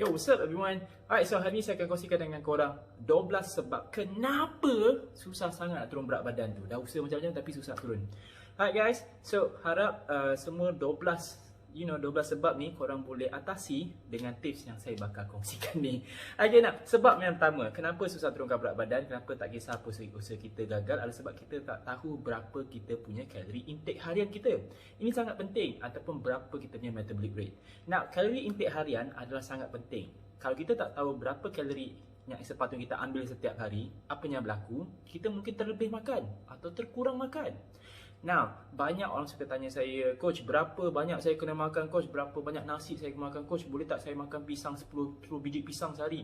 Yo, what's up everyone? Alright, so hari ni saya akan kongsikan dengan korang 12 sebab kenapa susah sangat nak turun berat badan tu. Dah usaha macam-macam tapi susah turun. Alright guys, so harap semua 12 sebab ni korang boleh atasi dengan tips yang saya bakal kongsikan ni. Okay, sebab yang pertama, kenapa susah turunkan berat badan, kenapa tak kisah apa usaha kita gagal adalah sebab kita tak tahu berapa kita punya kalori intake harian kita. Ini sangat penting, ataupun berapa kita punya metabolic rate. Kalori intake harian adalah sangat penting. Kalau kita tak tahu berapa kalori yang sepatutnya kita ambil setiap hari, apa yang berlaku, kita mungkin terlebih makan atau terkurang makan. Banyak orang suka tanya saya, coach, berapa banyak saya kena makan, coach, berapa banyak nasi saya kena makan, coach, boleh tak saya makan pisang 10 biji pisang sehari.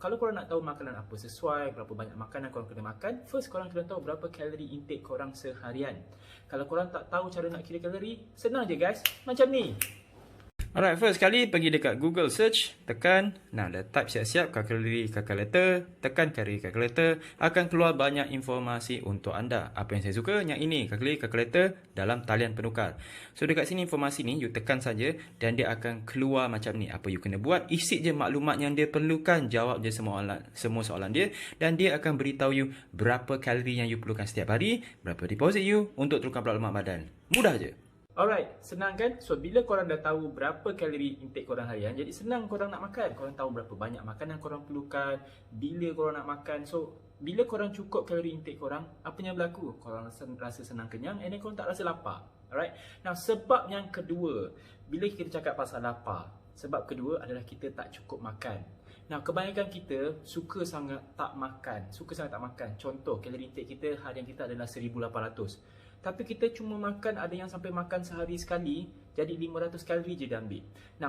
Kalau korang nak tahu makanan apa sesuai, berapa banyak makanan korang kena makan, first korang kena tahu berapa kalori intake korang seharian. Kalau korang tak tahu cara nak kira kalori, senang je guys, macam ni. Alright, first kali pergi dekat Google search, tekan, dah type siap-siap kalori calculator, tekan kalori calculator, akan keluar banyak informasi untuk anda. Apa yang saya suka, yang ini, kalori calculator dalam talian penukar. So dekat sini informasi ni, you tekan saja dan dia akan keluar macam ni. Apa you kena buat, isi je maklumat yang dia perlukan, jawab je semua soalan dia dan dia akan beritahu you berapa kalori yang you perlukan setiap hari, berapa deposit you untuk turunkan berat lemak badan. Mudah je. Alright, senang kan? So, bila korang dah tahu berapa kalori intake korang harian, jadi senang korang nak makan. Korang tahu berapa banyak makanan korang perlukan, bila korang nak makan. So, bila korang cukup kalori intake korang, apa yang berlaku? Korang rasa senang kenyang and then korang tak rasa lapar. Alright? Sebab yang kedua, bila kita cakap pasal lapar, sebab kedua adalah kita tak cukup makan. Kebanyakan kita suka sangat tak makan. Contoh, kalori intake kita harian kita adalah 1,800. Tapi kita cuma makan, ada yang sampai makan sehari sekali, jadi 500 kalori je dia ambil.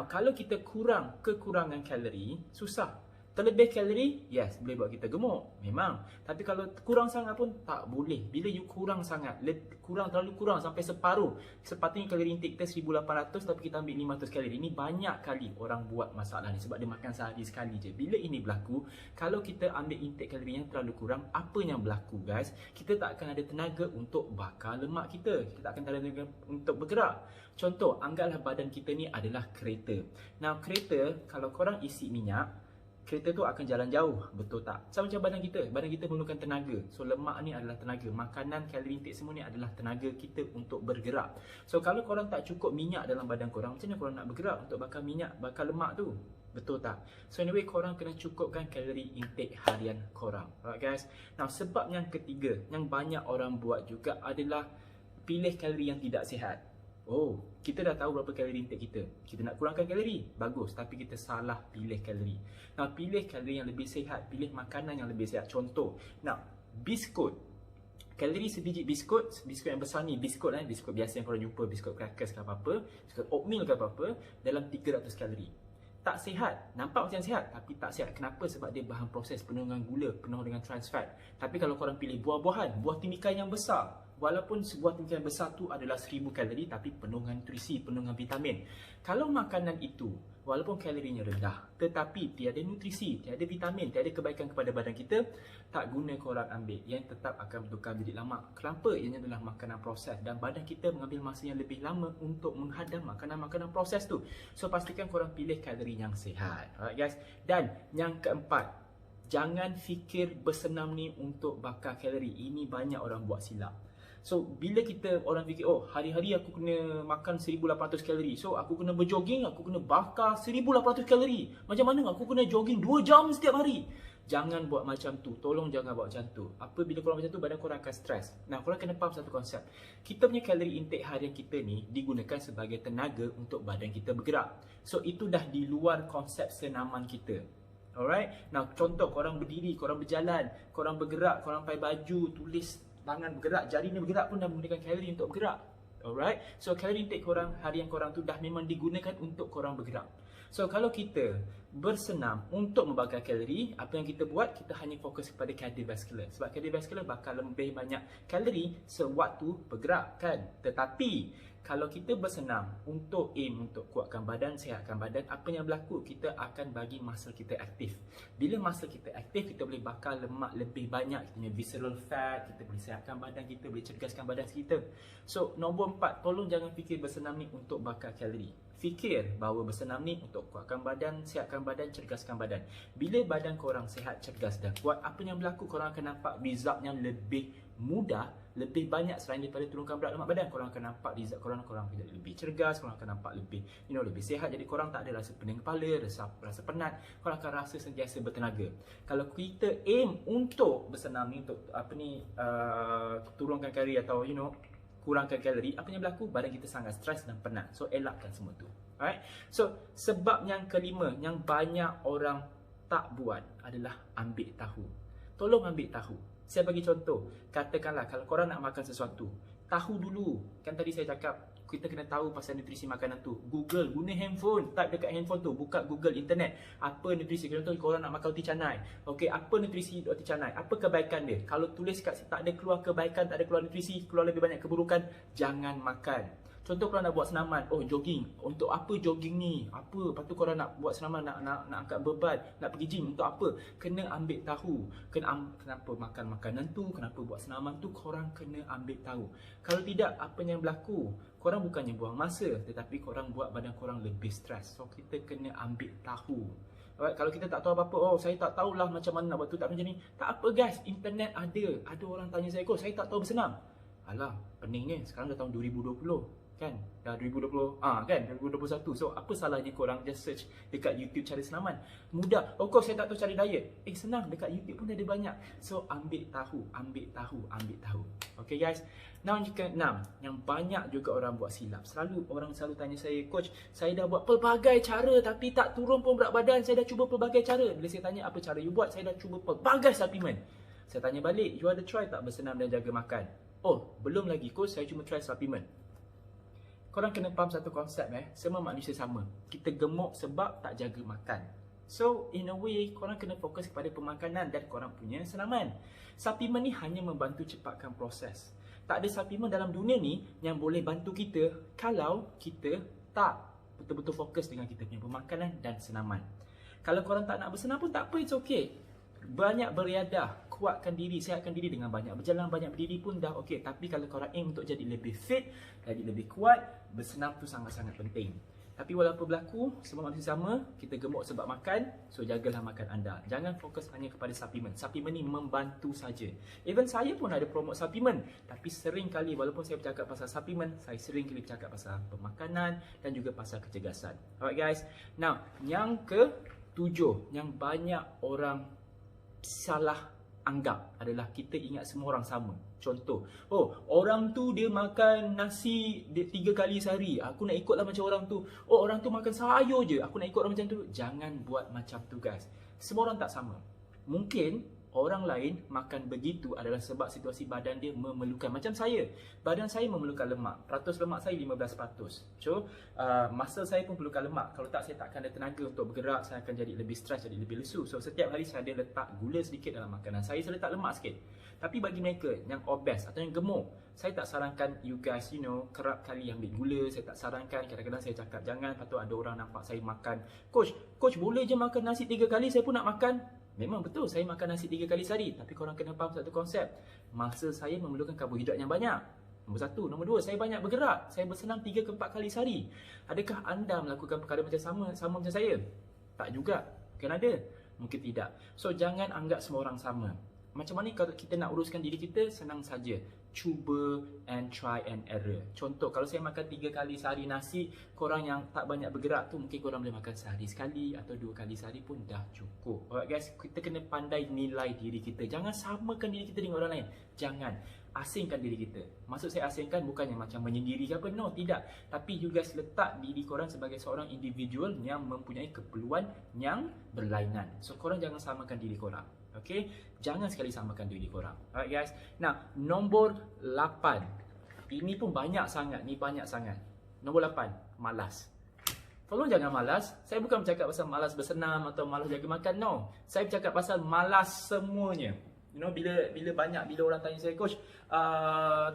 Kalau kita kekurangan kalori, susah. Terlebih kalori, yes, boleh buat kita gemuk, memang. Tapi kalau kurang sangat pun tak boleh. Bila you kurang sangat, terlalu kurang sampai separuh, sepatutnya kalori intake kita 1,800 tapi kita ambil 500 kalori. Ini banyak kali orang buat masalah ni sebab dia makan sehari sekali je. Bila ini berlaku, kalau kita ambil intake kalori yang terlalu kurang, apa yang berlaku guys? Kita tak akan ada tenaga untuk bakar lemak kita. Kita tak akan ada tenaga untuk bergerak. Contoh, anggaplah badan kita ni adalah kereta. Kereta, kalau korang isi minyak, kereta tu akan jalan jauh, betul tak? Sama macam badan kita memerlukan tenaga. So lemak ni adalah tenaga, makanan, kalori intake semua ni adalah tenaga kita untuk bergerak. So kalau korang tak cukup minyak dalam badan korang, macam mana korang nak bergerak untuk bakar lemak tu? Betul tak? So anyway, korang kena cukupkan kalori intake harian korang. Alright guys. Sebab yang ketiga, yang banyak orang buat juga adalah pilih kalori yang tidak sihat. Oh, kita dah tahu berapa kalori intake kita. Kita nak kurangkan kalori, bagus. Tapi kita salah pilih kalori. Pilih kalori yang lebih sihat. Pilih makanan yang lebih sihat. Contoh, biskut. Kalori sebiji biskut yang besar ni, biskut biasa yang korang jumpa, biskut crackers ke apa-apa, biskut oatmeal ke apa-apa, dalam 300 kalori. Tak sihat, nampak macam sihat tapi tak sihat. Kenapa? Sebab dia bahan proses penuh dengan gula, penuh dengan trans fat. Tapi kalau korang pilih buah-buahan, buah timikai yang besar, walaupun sebuah timikai yang besar tu adalah 1000 kalori tapi penuh dengan nutrisi, penuh dengan vitamin. Kalau makanan itu walaupun kalorinya rendah tetapi tiada nutrisi, tiada vitamin, tiada kebaikan kepada badan kita, tak guna korang ambil. Yang tetap akan bertukar menjadi lemak. Kenapa? Ianya adalah makanan proses dan badan kita mengambil masa yang lebih lama untuk menghadam makanan-makanan proses tu. So pastikan korang pilih kalori yang sihat. Alright guys. Dan yang keempat, jangan fikir bersenam ni untuk bakar kalori. Ini banyak orang buat silap. So, bila orang fikir, oh, hari-hari aku kena makan 1,800 kalori. So, aku kena berjoging, aku kena bakar 1,800 kalori. Macam mana aku kena jogging 2 jam setiap hari? Jangan buat macam tu. Tolong jangan buat macam tu. Bila korang macam tu, badan korang akan stres. Korang kena faham satu konsep. Kita punya kalori intake harian kita ni digunakan sebagai tenaga untuk badan kita bergerak. So, itu dah di luar konsep senaman kita. Alright? Contoh, korang berdiri, korang berjalan, korang bergerak, korang pakai baju, tulis, tangan bergerak, jari ni bergerak pun dah menggunakan kalori untuk bergerak. Alright? So kalori intake korang, harian korang tu dah memang digunakan untuk korang bergerak. So kalau kita bersenam untuk membakar kalori, apa yang kita buat? Kita hanya fokus kepada cardiovascular. Sebab cardiovascular bakal lebih banyak kalori sewaktu bergerak kan. Tetapi kalau kita bersenam untuk untuk kuatkan badan, sihatkan badan, apa yang berlaku? Kita akan bagi muscle kita aktif. Bila muscle kita aktif, kita boleh bakar lemak lebih banyak. Kita punya visceral fat, kita boleh sihatkan badan kita, boleh cerdaskan badan kita. So, nombor 4, tolong jangan fikir bersenam ni untuk bakar kalori. Fikir bahawa bersenam ni untuk kuatkan badan, sihatkan sihatkan badan, cergaskan badan. Bila badan korang sihat, cergas dan kuat, apa yang berlaku, korang akan nampak result yang lebih mudah, lebih banyak selain daripada turunkan berat lemak badan. Korang akan nampak result korang akan jadi lebih cergas, korang akan nampak lebih lebih sihat. Jadi korang tak ada rasa pening kepala, rasa penat, korang akan rasa sentiasa bertenaga. Kalau kita aim untuk bersenam ni, untuk turunkan kalori atau kurangkan kalori, apa yang berlaku, badan kita sangat stres dan penat. So elakkan semua tu. Alright. So sebab yang kelima yang banyak orang tak buat adalah ambil tahu. Tolong ambil tahu. Saya bagi contoh, katakanlah kalau korang nak makan sesuatu, tahu dulu. Kan tadi saya cakap, kita kena tahu pasal nutrisi makanan tu. Google, guna handphone, type dekat handphone tu, buka Google internet, apa nutrisi. Contoh korang nak makan roti canai, okey, apa nutrisi roti canai, apa kebaikan dia. Kalau tulis kat tak ada keluar kebaikan, tak ada keluar nutrisi, keluar lebih banyak keburukan, jangan makan. Contoh korang nak buat senaman, jogging. Untuk apa jogging ni? Apa? Lepas tu korang nak buat senaman, nak angkat beban, nak pergi gym. Untuk apa? Kena ambil tahu. Kenapa makan makanan tu, kenapa buat senaman tu, korang kena ambil tahu. Kalau tidak, apa yang berlaku? Korang bukannya buang masa, tetapi korang buat badan korang lebih stres. So kita kena ambil tahu. Alright, kalau kita tak tahu apa-apa, saya tak tahulah macam mana nak buat tu, tak macam ni. Tak apa guys, internet ada. Ada orang tanya saya, saya tak tahu bersenam. Alah, peningnya sekarang dah tahun 2020. Kan? Dah 2020, kan? 2021. So, apa salahnya korang just search dekat YouTube cara senaman? Mudah. Saya tak tahu cara diet. Senang. Dekat YouTube pun ada banyak. So, ambil tahu. Okay guys? Now, yang keenam, yang banyak juga orang buat silap. Orang selalu tanya saya, coach, saya dah buat pelbagai cara tapi tak turun pun berat badan. Saya dah cuba pelbagai cara. Bila saya tanya apa cara you buat, saya dah cuba pelbagai suplemen. Saya tanya balik, you ada try tak bersenam dan jaga makan? Belum lagi coach, saya cuma try suplemen. Korang kena faham satu konsep, semua manusia sama. Kita gemuk sebab tak jaga makan. So, in a way, korang kena fokus kepada pemakanan dan korang punya senaman. Suplemen ni hanya membantu cepatkan proses. Tak ada suplemen dalam dunia ni yang boleh bantu kita kalau kita tak betul-betul fokus dengan kita punya pemakanan dan senaman. Kalau korang tak nak bersenam pun tak apa, it's okay. Banyak beriadah, kuatkan diri, sihatkan diri dengan banyak berjalan, banyak berdiri pun dah okey. Tapi kalau korang aim untuk jadi lebih fit, jadi lebih kuat, bersenam tu sangat-sangat penting. Tapi walaupun berlaku, semua manusia sama, kita gemuk sebab makan, so jagalah makan anda. Jangan fokus hanya kepada suplemen. Suplemen ni membantu saja. Even saya pun ada promote suplemen, tapi sering kali walaupun saya bercakap pasal suplemen, saya sering kali bercakap pasal pemakanan dan juga pasal kecergasan. Alright guys. Now, yang ke-7 yang banyak orang salah anggap adalah kita ingat semua orang sama. Contoh, orang tu dia makan nasi 3 kali sehari, aku nak ikutlah macam orang tu. Orang tu makan sayur je, aku nak ikut orang macam tu. Jangan buat macam tu guys. Semua orang tak sama. Mungkin orang lain makan begitu adalah sebab situasi badan dia memerlukan. Macam saya, badan saya memerlukan lemak. Peratus lemak saya 15%. So, muscle saya pun perlukan lemak. Kalau tak, saya tak akan ada tenaga untuk bergerak. Saya akan jadi lebih stres, jadi lebih lesu. So, setiap hari saya ada letak gula sedikit dalam makanan. Saya letak lemak sikit. Tapi bagi mereka yang obes atau yang gemuk, saya tak sarankan you guys, kerap kali ambil gula. Saya tak sarankan. Kadang-kadang saya cakap jangan. Lepas tu ada orang nampak saya makan, Coach boleh je makan nasi 3 kali, saya pun nak makan. Memang betul, saya makan nasi 3 kali sehari. Tapi korang kena faham satu konsep. Masa saya memerlukan karbohidrat yang banyak. Nombor 1. Nombor 2, saya banyak bergerak. Saya bersenam 3 ke 4 kali sehari. Adakah anda melakukan perkara macam sama macam saya? Tak juga. Mungkin ada, mungkin tidak. So, jangan anggap semua orang sama. Macam mana kalau kita nak uruskan diri kita? Senang saja. Cuba and try and error. Contoh, kalau saya makan 3 kali sehari nasi, korang yang tak banyak bergerak tu mungkin korang boleh makan sehari sekali atau 2 kali sehari pun dah cukup. Alright guys, kita kena pandai nilai diri kita. Jangan samakan diri kita dengan orang lain. Jangan asingkan diri kita. Maksud saya asingkan bukannya macam menyendiri ke apa. No, tidak. Tapi you guys letak diri korang sebagai seorang individual yang mempunyai keperluan yang berlainan. So korang jangan samakan diri korang. Okay, jangan sekali samakan diri korang. Alright guys. Nah, nombor 8. Ini pun banyak sangat. Nombor 8, malas. Tolong jangan malas. Saya bukan bercakap pasal malas bersenam atau malas jaga makan. No. Saya bercakap pasal malas semuanya. Bila orang tanya saya, coach,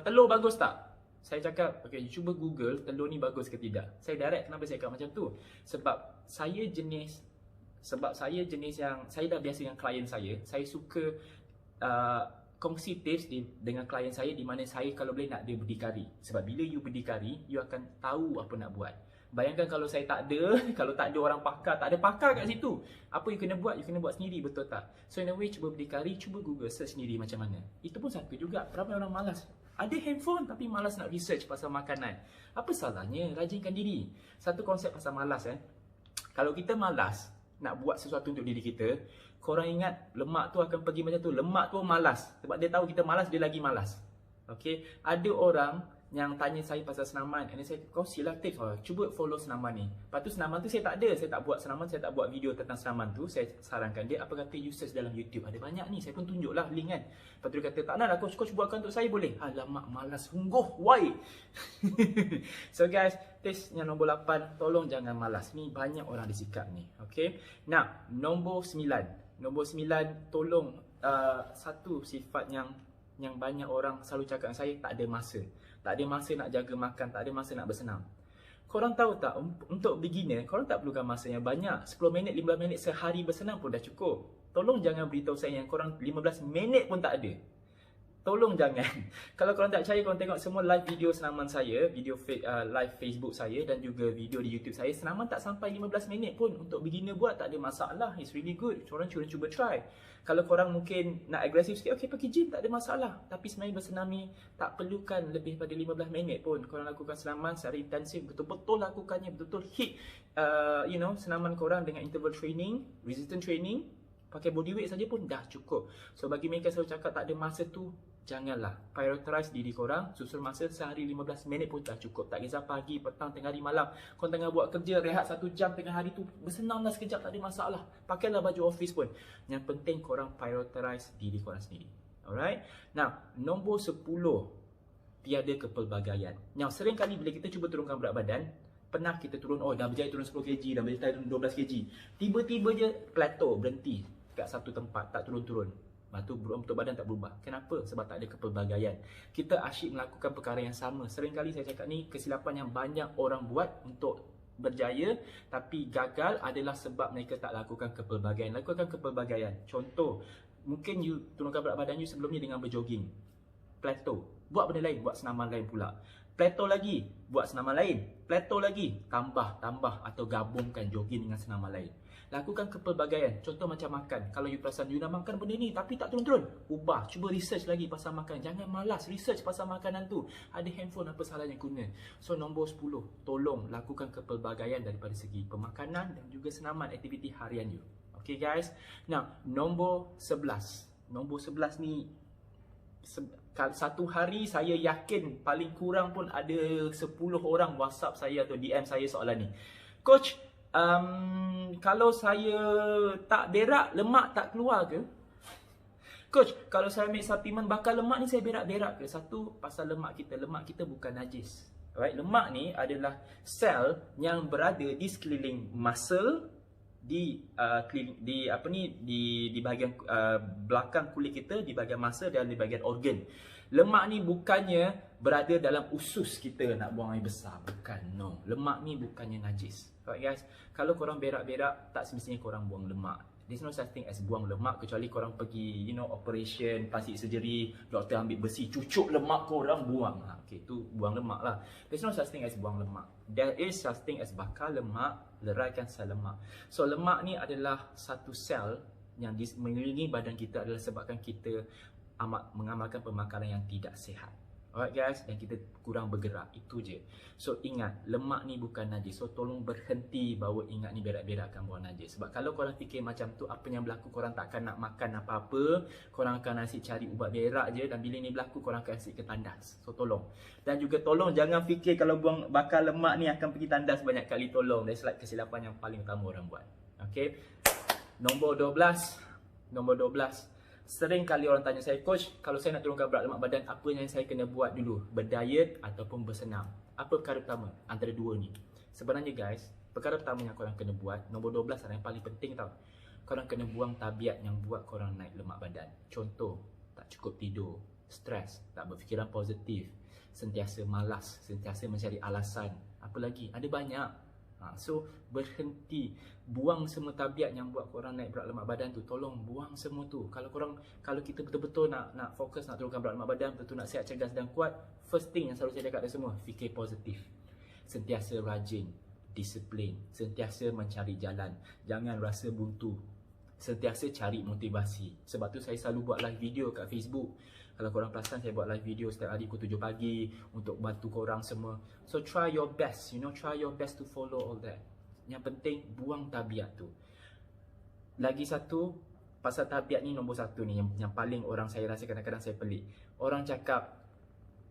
telur bagus tak? Saya cakap, okay, cuba Google telur ni bagus ke tidak. Saya direct kenapa saya cakap macam tu. Sebab saya jenis yang, saya dah biasa dengan klien saya. Saya suka kongsi tips dengan klien saya di mana saya kalau boleh nak dia berdikari. Sebab bila you berdikari, you akan tahu apa nak buat. Bayangkan kalau saya tak ada, kalau tak ada orang pakar, tak ada pakar kat situ. Apa you kena buat? You kena buat sendiri, betul tak? So in a way, cuba berdikari, cuba Google search sendiri macam mana. Itu pun satu juga, ramai orang malas. Ada handphone tapi malas nak research pasal makanan. Apa salahnya? Rajinkan diri. Satu konsep pasal malas Kalau kita malas nak buat sesuatu untuk diri kita, korang ingat lemak tu akan pergi macam tu. Lemak tu malas. Sebab dia tahu kita malas, dia lagi malas. Okay? Ada orang yang tanya saya pasal senaman, and saya kau silatif cuba follow senaman ni. Lepas tu senaman tu saya tak ada, saya tak buat senaman, saya tak buat video tentang senaman tu. Saya sarankan dia apa kata you search dalam YouTube, ada banyak ni, saya pun tunjuklah link kan. Lepas tu dia kata tak nak coach buatkan untuk saya boleh. Alamak, malas sungguh, why? So guys, tips yang nombor 8, tolong jangan malas. Ni banyak orang ada sikap ni. Okay, nah nombor 9, tolong satu sifat yang banyak orang selalu cakap dengan saya, tak ada masa. Tak ada masa nak jaga makan, tak ada masa nak bersenam. Korang tahu tak, untuk beginner, korang tak perlukan masa yang banyak. 10 minit, 15 minit sehari bersenam pun dah cukup. Tolong jangan beritahu saya yang korang 15 minit pun tak ada. Tolong jangan. Kalau korang tak percaya, korang tengok semua live video senaman saya, video live Facebook saya dan juga video di YouTube saya. Senaman tak sampai 15 minit pun. Untuk beginner buat tak ada masalah. It's really good. Korang cuba try. Kalau korang mungkin nak agresif sikit, okay, pergi gym, tak ada masalah. Tapi sebenarnya bersenam ni tak perlukan lebih pada 15 minit pun. Korang lakukan senaman secara intensif, betul-betul lakukannya, betul-betul hit senaman korang dengan interval training, resistance training, pakai body weight saja pun dah cukup. So bagi mereka selalu cakap tak ada masa tu, janganlah. Prioritize diri korang, susun masa sehari 15 minit pun dah cukup. Tak kisah pagi, petang, tengah hari, malam. Korang tengah buat kerja, rehat 1 jam tengah hari tu, bersenamlah sekejap, tak ada masalah. Pakailah baju office pun. Yang penting korang prioritize diri korang sendiri. Alright? Now, nombor 10, tiada kepelbagaian. Now, sering kali bila kita cuba turunkan berat badan, pernah kita turun, dah berjaya turun 10 kg, dah berjaya turun 12 kg. Tiba-tiba je plateau, berhenti kat satu tempat, tak turun-turun. Lepas tu bentuk badan tak berubah. Kenapa? Sebab tak ada kepelbagaian. Kita asyik melakukan perkara yang sama. Sering kali saya cakap ni, kesilapan yang banyak orang buat untuk berjaya tapi gagal adalah sebab mereka tak lakukan kepelbagaian. Lakukan kepelbagaian. Contoh, mungkin you turunkan berat badan you sebelum ni dengan berjoging. Plateau. Buat benda lain, buat senaman lain pula. Plateau lagi, buat senaman lain. Plateau lagi, tambah atau gabungkan jogging dengan senaman lain. Lakukan kepelbagaian. Contoh macam makan. Kalau you perasan you nak makan benda ni tapi tak turun-turun, ubah. Cuba research lagi pasal makan. Jangan malas research pasal makanan tu. Ada handphone, apa salahnya guna. So nombor 10, tolong lakukan kepelbagaian daripada segi pemakanan dan juga senaman, aktiviti harian you. Okay guys. Now, nombor 11. Nombor 11 ni satu hari saya yakin paling kurang pun ada 10 orang WhatsApp saya atau DM saya soalan ni. Coach, kalau saya tak berak, lemak tak keluar ke? Coach, kalau saya ambil suplemen bakar lemak ni, saya berak-berak ke? Satu, pasal lemak kita bukan najis. Alright, lemak ni adalah sel yang berada di sekeliling muscle, di bahagian belakang kulit kita, di bahagian masa dan di bahagian organ. Lemak ni bukannya berada dalam usus kita nak buang air besar, bukan. No, lemak ni bukannya najis. Alright guys, kalau korang berak-berak, tak semestinya korang buang lemak. There's no such thing as buang lemak, kecuali korang pergi operation, plastic surgery, doktor ambil besi, cucuk lemak korang buang. Okay, tu buang lemak lah. There's no such thing as buang lemak. There is such thing as bakar lemak, leraikan sel lemak. So lemak ni adalah satu sel yang mengelilingi badan kita, adalah sebabkan kita mengamalkan pemakaran yang tidak sihat. Alright guys, dan kita kurang bergerak, itu je. So ingat, lemak ni bukan najis. So tolong berhenti bawa ingat ni berak-berakkan buang najis. Sebab kalau korang fikir macam tu, apa yang berlaku, korang takkan nak makan apa-apa. Korang akan asyik cari ubat berak je, dan bila ni berlaku, korang akan asyik ke tandas. So tolong. Dan juga tolong jangan fikir kalau buang bakar lemak ni akan pergi tandas banyak kali. Tolong, that's like kesilapan yang paling utama orang buat. Okay. Nombor 12. Sering kali orang tanya saya, Coach, kalau saya nak turunkan berat lemak badan, apa yang saya kena buat dulu? Berdiet ataupun bersenam? Apa perkara pertama antara dua ni? Sebenarnya guys, perkara pertama yang korang kena buat, nombor 12 adalah yang paling penting tau. Korang kena buang tabiat yang buat korang naik lemak badan. Contoh, tak cukup tidur, stres, tak berfikiran positif, sentiasa malas, sentiasa mencari alasan. Apa lagi? Ada banyak. So berhenti, buang semua tabiat yang buat korang naik berat lemak badan tu. Tolong buang semua tu. Kalau kita betul-betul nak fokus nak turunkan berat lemak badan, betul nak sihat, cergas dan kuat, first thing yang selalu saya cakap dia semua, fikir positif, sentiasa rajin, disiplin, sentiasa mencari jalan, jangan rasa buntu, sentiasa cari motivasi. Sebab tu saya selalu buat live video kat Facebook. Kalau korang perasan, saya buat live video setiap hari pukul 7 pagi untuk bantu korang semua. So try your best, try your best to follow all that. Yang penting buang tabiat tu. Lagi satu, pasal tabiat ni nombor satu ni yang paling orang saya rasa kadang-kadang saya pelik. Orang cakap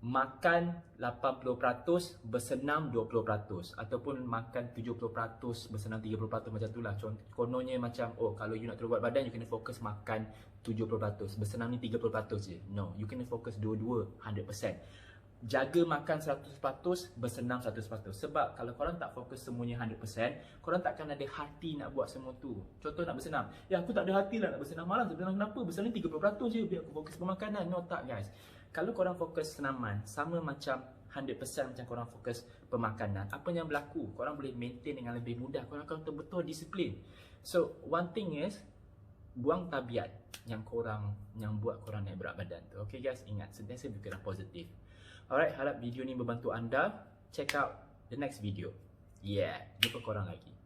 makan 80%, bersenam 20%, ataupun makan 70%, bersenam 30%, macam tu lah. Kononnya macam, oh kalau you nak turun berat badan, you kena fokus makan 70%, bersenam ni 30% je. No, you kena fokus dua-dua 100%. Jaga makan 100%, bersenam 100%. Sebab kalau korang tak fokus semuanya 100%, korang takkan ada hati nak buat semua tu. Contoh nak bersenam, aku tak ada hati lah nak bersenam malam. Sebenarnya kenapa? Bersenam 30% je, biar aku fokus pemakanan. No, tak guys. Kalau korang fokus senaman, sama macam 100% macam korang fokus pemakanan, apa yang berlaku? Korang boleh maintain dengan lebih mudah. Korang akan betul-betul disiplin. So, one thing is, buang tabiat yang buat korang naik berat badan tu. Okay guys, ingat, sentiasa berfikiran positif. Alright, harap video ni membantu anda. Check out the next video. Yeah, jumpa korang lagi.